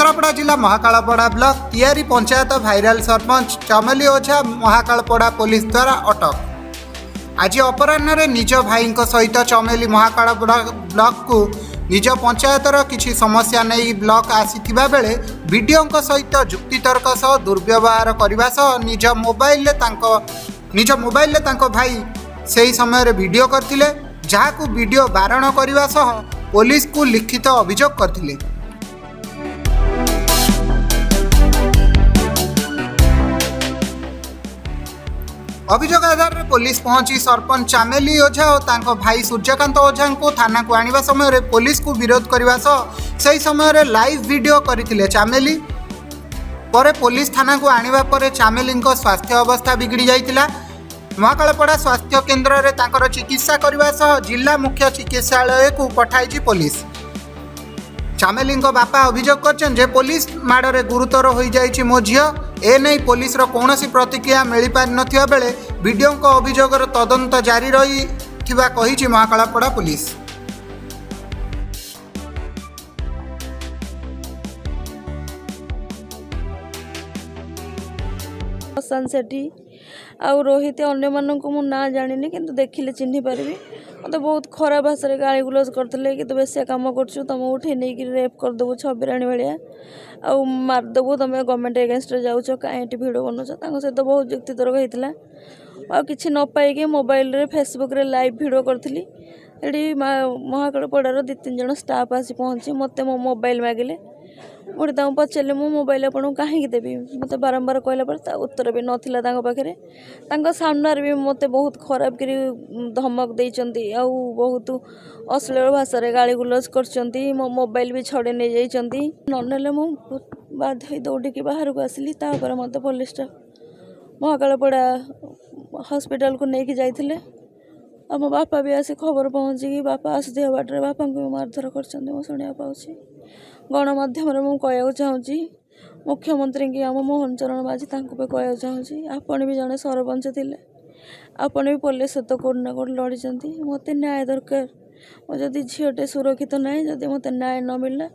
केन्द्रापड़ा जिला महाकालपड़ा ब्लॉक तियारी पंचायत भाइराल सरपंच चमेली ओझा महाकालपड़ा पुलिस द्वारा अटक। आज अपराह्न निज भाई सहित चमेली महाकालपड़ा ब्लॉक को निज पंचायतर किसी समस्या नहीं ब्लॉक आसीथिबा बेले वीडियो सहित जुक्तितर्क सह दुर्व्यवहार करने सह निज मोबाइल भाई से समय वीडियो करथिले, जहाकू वीडियो बारण करने सह पुलिस को लिखित अभियोग करथिले। अभियोग आधार में पुलिस पहुंची सरपंच चमेली ओझा और तांको भाई सूर्यकांत ओझा को थाना को आनिबा समय पुलिस को विरोध करने सही समय लाइव वीडियो करथिले चमेली। पर पुलिस थाना को आनिबा पर चमेली स्वास्थ्य अवस्था बिगड़ी जाइतिला। महाकालपड़ा स्वास्थ्य केन्द्र में तांकर चिकित्सा करने सह जिला मुख्य चिकित्सालय को पठाई पुलिस। चमेली बापा अभियोग कर पुलिस माड़े गुरुतर हो जाइछि मो झियो, ए नहीं पुलिस कौन प्रतिक्रिया मिल पारि नथिबा बेले वीडियो अभियोगर तदंत जारी रही कही महाकालपड़ा पुलिस। सेठी आउ रोहित अन्य मानक मु ना जानी कि देखिले चिन्ह पारि मत बहुत खराब भाषा गाली गुलज करते कि बेसिया कम कर तुम उठे नहीं रेप करदेबू छबिराणी भाया आउ मारदेबू तुम गवर्नमेंट एगेन्स्ट जाऊच कहीं भिड बनाऊच सहित बहुत जुक्तितर्क होता आ कि न पाई मोबाइल रे फेसबुक रे लाइव भिड करी ये महाकालपड़ार 2-3 जन स्टाफ आसी पहुँची मत मो मोबाइल मागिले मुझे पचारे मो मोबाइल आपको कहीं देवी मत बारंबार कहला पर उत्तर भी नाला पाखे सामने भी मत बहुत खराब कर धमक देती आउ बहुत अश्लील भाषा गाली गुलज कर मो मोबाइल भी छड़े नहीं जाती ना मु बाध्य दौड़िकी बाहर को आसली मत पुलिस महाकालपड़ा हॉस्पिटल को लेकिन जाइए आ मो बापा भी आसी खबर पहुँची बापा आसुवा बाटे बापा को मारधर कर शुणा पाऊँ। गणमाध्यम कहूँ चाहूँगी मुख्यमंत्री की आम मोहन चरण माझी कहूँ चाहूँगी आपण भी जड़े सरपंच थे आपण भी पुलिस सहित कौट ना कौट लड़ी मत न्याय दरकार जदि झीटे सुरक्षित ना जदि मत न्याय न मिलला